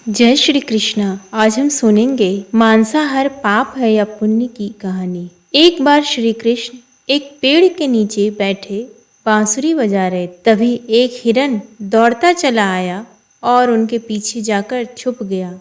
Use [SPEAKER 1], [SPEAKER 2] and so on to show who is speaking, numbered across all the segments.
[SPEAKER 1] जय श्री कृष्णा। आज हम सुनेंगे मांसाहार पाप है या पुण्य की कहानी। एक बार श्री कृष्ण एक पेड़ के नीचे बैठे बांसुरी बजा रहे, तभी एक हिरन दौड़ता चला आया और उनके पीछे जाकर छुप गया।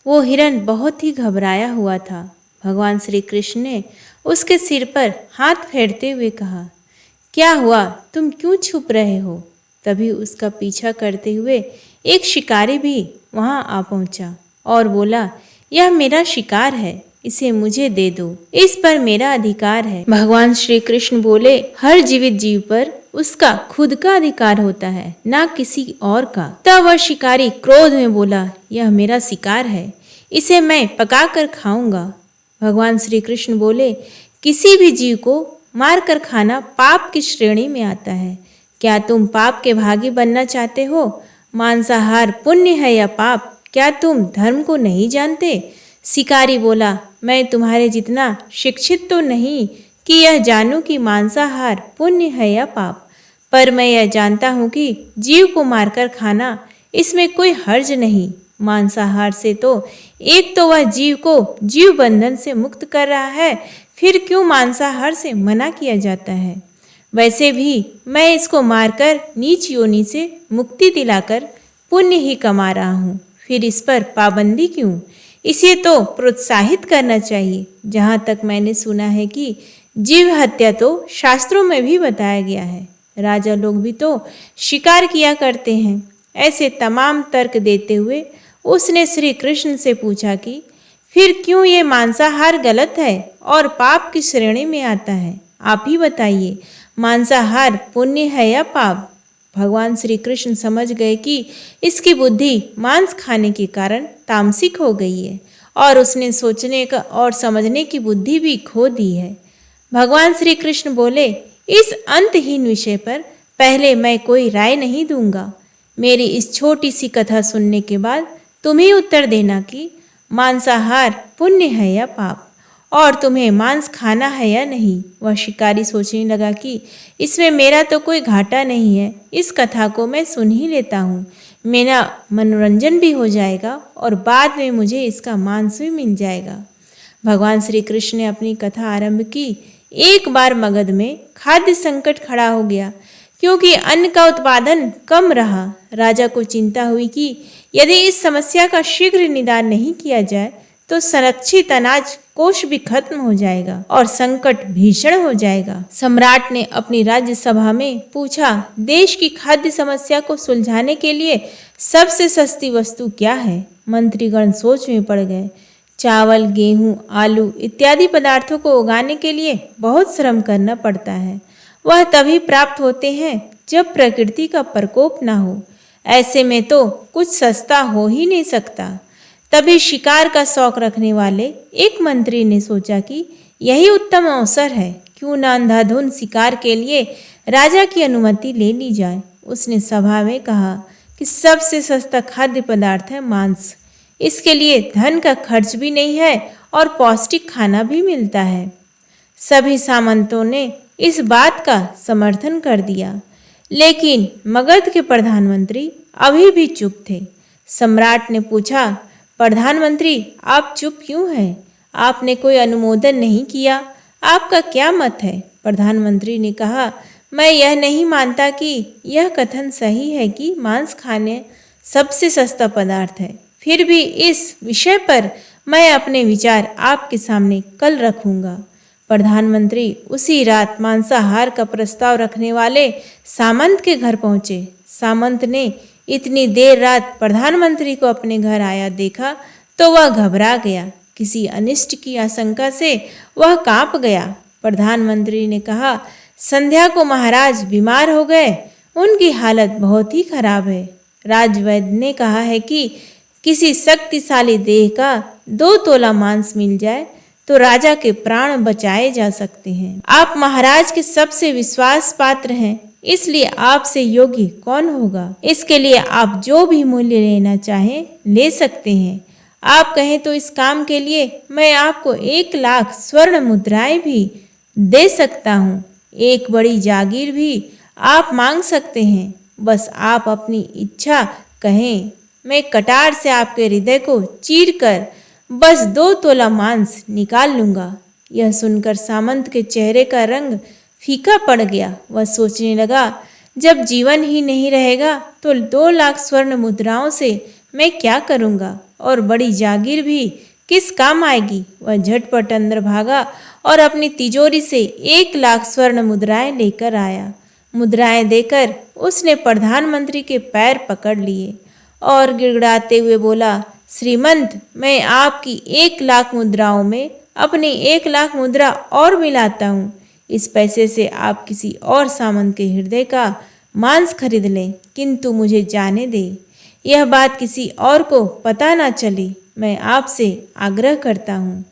[SPEAKER 1] वो हिरन बहुत ही घबराया हुआ था। भगवान श्री कृष्ण ने उसके सिर पर हाथ फेरते हुए कहा, क्या हुआ, तुम क्यों छुप रहे हो? तभी उसका पीछा करते हुए एक शिकारी भी वहां आ पहुंचा और बोला, यह मेरा शिकार है, इसे मुझे दे दो, इस पर मेरा अधिकार है। भगवान श्री कृष्ण बोले, हर जीवित जीव पर उसका खुद का अधिकार होता है, ना किसी और का। तब वह शिकारी क्रोध में बोला, यह मेरा शिकार है, इसे मैं पका कर खाऊंगा। भगवान श्री कृष्ण बोले, किसी भी जीव को मार कर खाना पाप की श्रेणी में आता है। क्या तुम पाप के भागी बनना चाहते हो? मांसाहार पुण्य है या पाप, क्या तुम धर्म को नहीं जानते? शिकारी बोला, मैं तुम्हारे जितना शिक्षित तो नहीं कि यह जानूं कि मांसाहार पुण्य है या पाप, पर मैं यह जानता हूं कि जीव को मारकर खाना इसमें कोई हर्ज नहीं। मांसाहार से तो एक तो वह जीव को जीव बंधन से मुक्त कर रहा है, फिर क्यों मांसाहार से मना किया जाता है? वैसे भी मैं इसको मारकर नीच योनि से मुक्ति दिलाकर पुण्य ही कमा रहा हूँ, फिर इस पर पाबंदी क्यों? इसे तो प्रोत्साहित करना चाहिए। जहाँ तक मैंने सुना है कि जीव हत्या तो शास्त्रों में भी बताया गया है, राजा लोग भी तो शिकार किया करते हैं। ऐसे तमाम तर्क देते हुए उसने श्री कृष्ण से पूछा कि फिर क्यों ये मांसाहार गलत है और पाप की श्रेणी में आता है? आप ही बताइए, मांसाहार पुण्य है या पाप? भगवान श्री कृष्ण समझ गए कि इसकी बुद्धि मांस खाने के कारण तामसिक हो गई है और उसने सोचने का और समझने की बुद्धि भी खो दी है। भगवान श्री कृष्ण बोले, इस अंतहीन विषय पर पहले मैं कोई राय नहीं दूंगा। मेरी इस छोटी सी कथा सुनने के बाद तुम ही उत्तर देना कि मांसाहार पुण्य है या पाप, और तुम्हें मांस खाना है या नहीं। वह शिकारी सोचने लगा कि इसमें मेरा तो कोई घाटा नहीं है, इस कथा को मैं सुन ही लेता हूँ, मेरा मनोरंजन भी हो जाएगा और बाद में मुझे इसका मांस भी मिल जाएगा। भगवान श्री कृष्ण ने अपनी कथा आरंभ की। एक बार मगध में खाद्य संकट खड़ा हो गया, क्योंकि अन्न का उत्पादन कम रहा। राजा को चिंता हुई कि यदि इस समस्या का शीघ्र निदान नहीं किया जाए तो संरक्षित अनाज कोष भी खत्म हो जाएगा और संकट भीषण हो जाएगा। सम्राट ने अपनी राज्यसभा में पूछा, देश की खाद्य समस्या को सुलझाने के लिए सबसे सस्ती वस्तु क्या है? मंत्रीगण सोच में पड़ गए। चावल, गेहूं, आलू इत्यादि पदार्थों को उगाने के लिए बहुत श्रम करना पड़ता है। वह तभी प्राप्त होते हैं जब प्रकृति का प्रकोप ना हो। ऐसे में तो कुछ सस्ता हो ही नहीं सकता। तभी शिकार का शौक रखने वाले एक मंत्री ने सोचा कि यही उत्तम अवसर है, क्यों न अंधाधुंध शिकार के लिए राजा की अनुमति ले ली जाए। उसने सभा में कहा कि सबसे सस्ता खाद्य पदार्थ है मांस। इसके लिए धन का खर्च भी नहीं है और पौष्टिक खाना भी मिलता है। सभी सामंतों ने इस बात का समर्थन कर दिया, लेकिन मगध के प्रधानमंत्री अभी भी चुप थे। सम्राट ने पूछा, प्रधानमंत्री, आप चुप क्यों हैं? आपने कोई अनुमोदन नहीं किया, आपका क्या मत है? प्रधानमंत्री ने कहा, मैं यह नहीं मानता कि यह कथन सही है कि मांस खाने सबसे सस्ता पदार्थ है। फिर भी इस विषय पर मैं अपने विचार आपके सामने कल रखूंगा। प्रधानमंत्री उसी रात मांसाहार का प्रस्ताव रखने वाले सामंत के घर पहुंचे। सामंत ने इतनी देर रात प्रधानमंत्री को अपने घर आया देखा तो वह घबरा गया। किसी अनिष्ट की आशंका से वह कांप गया। प्रधानमंत्री ने कहा, संध्या को महाराज बीमार हो गए, उनकी हालत बहुत ही खराब है। राजवैद्य ने कहा है कि किसी शक्तिशाली देह का 2 तोला मांस मिल जाए तो राजा के प्राण बचाए जा सकते हैं। आप महाराज के सबसे विश्वास पात्र हैं, इसलिए आपसे योग्य कौन होगा? इसके लिए आप जो भी मूल्य लेना चाहें ले सकते हैं। आप कहें तो इस काम के लिए मैं आपको 1 लाख स्वर्ण मुद्राएं भी दे सकता हूँ। एक बड़ी जागीर भी आप मांग सकते हैं। बस आप अपनी इच्छा कहें, मैं कटार से आपके हृदय को चीर कर बस 2 तोला मांस निकाल लूंगा। यह सुनकर सामंत के चेहरे का रंग फीका पड़ गया। वह सोचने लगा, जब जीवन ही नहीं रहेगा तो 2 लाख स्वर्ण मुद्राओं से मैं क्या करूंगा, और बड़ी जागीर भी किस काम आएगी। वह झटपट अंदर भागा और अपनी तिजोरी से 1 लाख स्वर्ण मुद्राएं लेकर आया। मुद्राएं देकर उसने प्रधानमंत्री के पैर पकड़ लिए और गिड़गिड़ाते हुए बोला, श्रीमंत, मैं आपकी 1 लाख मुद्राओं में अपनी 1 लाख मुद्रा और मिलाता हूँ। इस पैसे से आप किसी और सामंत के हृदय का मांस खरीद लें, किंतु मुझे जाने दे, यह बात किसी और को पता ना चले। मैं आपसे आग्रह करता हूँ।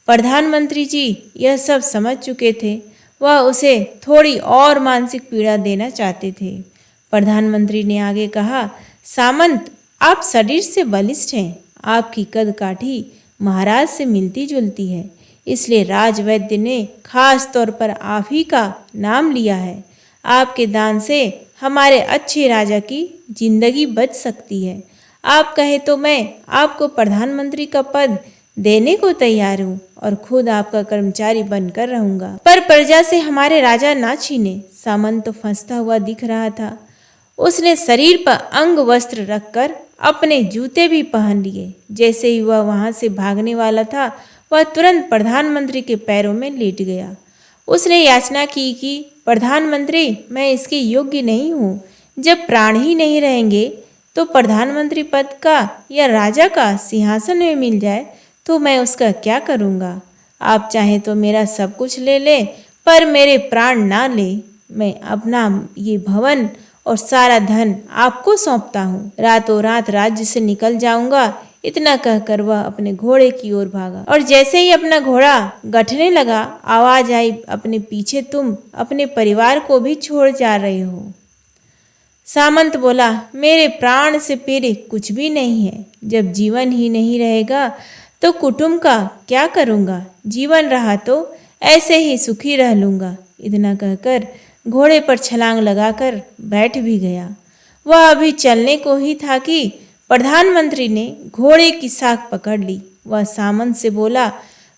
[SPEAKER 1] प्रधानमंत्री जी यह सब समझ चुके थे। वह उसे थोड़ी और मानसिक पीड़ा देना चाहते थे। प्रधानमंत्री ने आगे कहा, सामंत, आप शरीर से बलिष्ठ हैं। आपकी कद काठी महाराज से मिलती जुलती है, इसलिए राजवैद्य ने खास तौर पर आप ही का नाम लिया है। आपके दान से हमारे अच्छे राजा की जिंदगी बच सकती है। आप कहे तो मैं आपको प्रधानमंत्री का पद देने को तैयार हूँ और खुद आपका कर्मचारी बनकर रहूंगा, पर प्रजा से हमारे राजा ना छीने। सामंत तो फंसता हुआ दिख रहा था। उसने शरीर पर अंग वस्त्र रखकर अपने जूते भी पहन लिए। जैसे ही वह वहां से भागने वाला था, वह तुरंत प्रधानमंत्री के पैरों में लेट गया। उसने याचना की कि प्रधानमंत्री, मैं इसके योग्य नहीं हूँ। जब प्राण ही नहीं रहेंगे तो प्रधानमंत्री पद का या राजा का सिंहासन में मिल जाए तो मैं उसका क्या करूँगा। आप चाहे तो मेरा सब कुछ ले ले, पर मेरे प्राण ना ले। मैं अपना ये भवन और सारा धन आपको सौंपता हूँ। रातों रात राज्य से निकल जाऊंगा। इतना कहकर वह अपने घोड़े की ओर भागा, और जैसे ही अपना घोड़ा गठने लगा, आवाज आई, अपने पीछे तुम अपने परिवार को भी छोड़ जा रहे हो। सामंत बोला, मेरे प्राण से प्रिय कुछ भी नहीं है। जब जीवन ही नहीं रहेगा तो कुटुंब का क्या करूँगा। जीवन रहा तो ऐसे ही सुखी रह लूँगा। इतना कहकर घोड़े पर छलांग लगाकर बैठ भी गया। वह अभी चलने को ही था कि प्रधानमंत्री ने घोड़े की साख पकड़ ली। वह सामंत से बोला,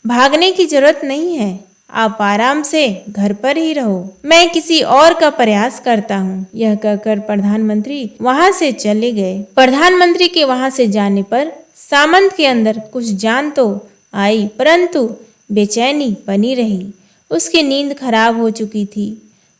[SPEAKER 1] भागने की जरूरत नहीं है, आप आराम से घर पर ही रहो, मैं किसी और का प्रयास करता हूँ। यह कहकर प्रधानमंत्री वहां से चले गए। प्रधानमंत्री के वहां से जाने पर सामंत के अंदर कुछ जान तो आई, परंतु बेचैनी बनी रही। उसकी नींद खराब हो चुकी थी।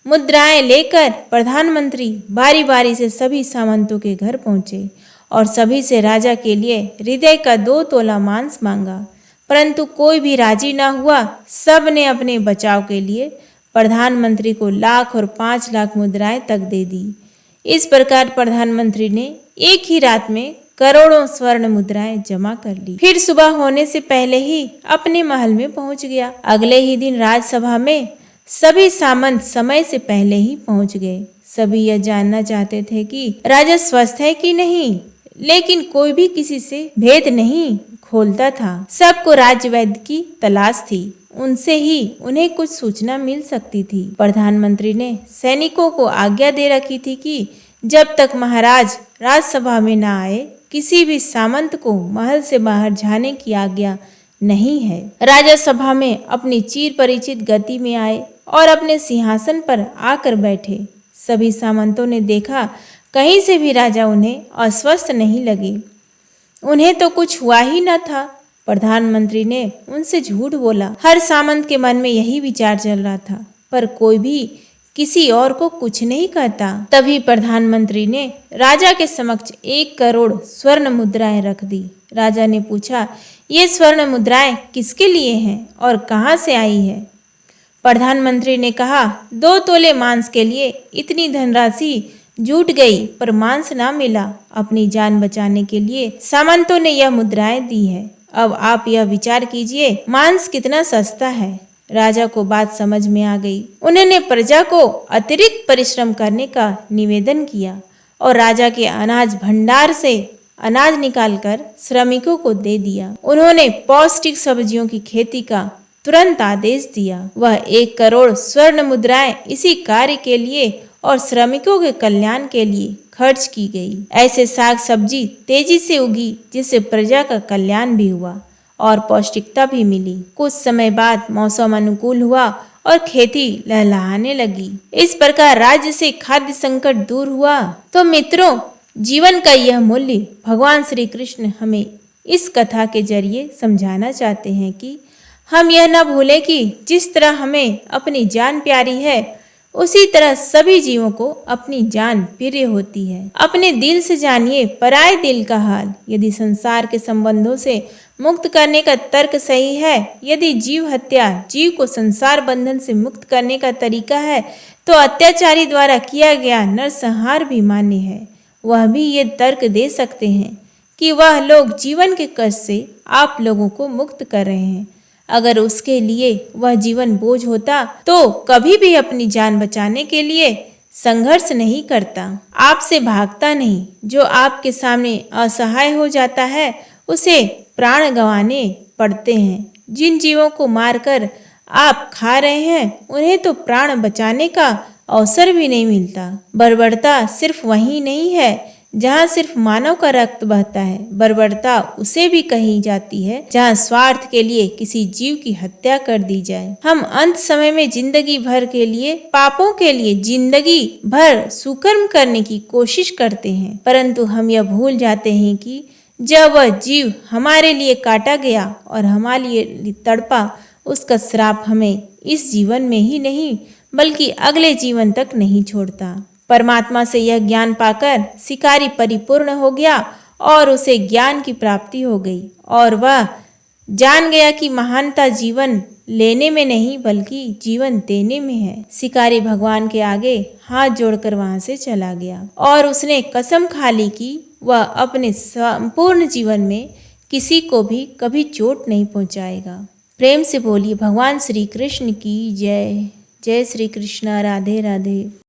[SPEAKER 1] मुद्राएं लेकर प्रधानमंत्री बारी बारी से सभी सामंतों के घर पहुंचे और सभी से राजा के लिए हृदय का 2 तोला मांस मांगा, परंतु कोई भी राजी ना हुआ। सब ने अपने बचाव के लिए प्रधानमंत्री को लाख और 5 लाख मुद्राएं तक दे दी। इस प्रकार प्रधानमंत्री ने एक ही रात में करोड़ों स्वर्ण मुद्राएं जमा कर ली। फिर सुबह होने से पहले ही अपने महल में पहुंच गया। अगले ही दिन राजसभा में सभी सामंत समय से पहले ही पहुंच गए। सभी यह जानना चाहते थे कि राजा स्वस्थ है कि नहीं, लेकिन कोई भी किसी से भेद नहीं खोलता था। सबको राजवैद्य की तलाश थी, उनसे ही उन्हें कुछ सूचना मिल सकती थी। प्रधानमंत्री ने सैनिकों को आज्ञा दे रखी थी कि जब तक महाराज राजसभा में न आए, किसी भी सामंत को महल से बाहर जाने की आज्ञा नहीं है। राजा सभा में अपनी चिर परिचित गति में आए और अपने सिंहासन पर आकर बैठे। सभी सामंतों ने देखा, कहीं से भी राजा उन्हें अस्वस्थ नहीं लगे। उन्हें तो कुछ हुआ ही न था। प्रधानमंत्री ने उनसे झूठ बोला। हर सामंत के मन में यही विचार चल रहा था, पर कोई भी किसी और को कुछ नहीं कहता। तभी प्रधानमंत्री ने राजा के समक्ष 1 करोड़ स्वर्ण मुद्राएं रख दी। राजा ने पूछा, ये स्वर्ण मुद्राएं किसके लिए हैं और कहाँ से आई है? प्रधानमंत्री ने कहा, 2 तोले मांस के लिए इतनी धनराशि जुट गई, पर मांस ना मिला। अपनी जान बचाने के लिए सामंतों ने यह मुद्राएं दी है। अब आप यह विचार कीजिए, मांस कितना सस्ता है। राजा को बात समझ में आ गई। उन्होंने प्रजा को अतिरिक्त परिश्रम करने का निवेदन किया और राजा के अनाज भंडार से अनाज निकालकर श्रमिकों को दे दिया। उन्होंने पौष्टिक सब्जियों की खेती का तुरंत आदेश दिया। वह 1 करोड़ स्वर्ण मुद्राएं इसी कार्य के लिए और श्रमिकों के कल्याण के लिए खर्च की गई। ऐसे साग सब्जी तेजी से उगी जिससे प्रजा का कल्याण भी हुआ और पौष्टिकता भी मिली। कुछ समय बाद मौसम अनुकूल हुआ और खेती लहलहाने लगी। इस प्रकार राज्य से खाद्य संकट दूर हुआ। तो मित्रों, जीवन का यह मूल्य भगवान श्री कृष्ण हमें इस कथा के जरिए समझाना चाहते हैं कि हम यह न भूलें कि जिस तरह हमें अपनी जान प्यारी है, उसी तरह सभी जीवों को अपनी जान प्रिय होती है। अपने दिल से जानिए पराये दिल का हाल। यदि संसार के संबंधों से मुक्त करने का तर्क सही है, यदि जीव हत्या जीव को संसार बंधन से मुक्त करने का तरीका है, तो अत्याचारी द्वारा किया गया नरसंहार भी मान्य है। वह भी ये तर्क दे सकते हैं कि वह लोग जीवन के कष्ट से आप लोगों को मुक्त कर रहे हैं। अगर उसके लिए वह जीवन बोझ होता तो कभी भी अपनी जान बचाने के लिए संघर्ष नहीं करता, आपसे भागता नहीं। जो आपके सामने असहाय हो जाता है उसे प्राण गंवाने पड़ते हैं। जिन जीवों को मारकर आप खा रहे हैं उन्हें तो प्राण बचाने का अवसर भी नहीं मिलता। बर्बरता सिर्फ वही नहीं है जहाँ सिर्फ मानव का रक्त बहता है, बर्बरता उसे भी कही जाती है जहाँ स्वार्थ के लिए किसी जीव की हत्या कर दी जाए। हम अंत समय में जिंदगी भर के लिए पापों के लिए जिंदगी भर सुकर्म करने की कोशिश करते हैं, परंतु हम यह भूल जाते हैं कि जब वह जीव हमारे लिए काटा गया और हमारे लिए तड़पा, उसका श्राप हमें इस जीवन में ही नहीं बल्कि अगले जीवन तक नहीं छोड़ता। परमात्मा से यह ज्ञान पाकर शिकारी परिपूर्ण हो गया और उसे ज्ञान की प्राप्ति हो गई और वह जान गया कि महानता जीवन लेने में नहीं बल्कि जीवन देने में है। शिकारी भगवान के आगे हाथ जोड़कर वहां से चला गया और उसने कसम खा ली कि वह अपने संपूर्ण जीवन में किसी को भी कभी चोट नहीं पहुंचाएगा। प्रेम से बोलिए भगवान श्री कृष्ण की जय। जय श्री कृष्ण। राधे राधे।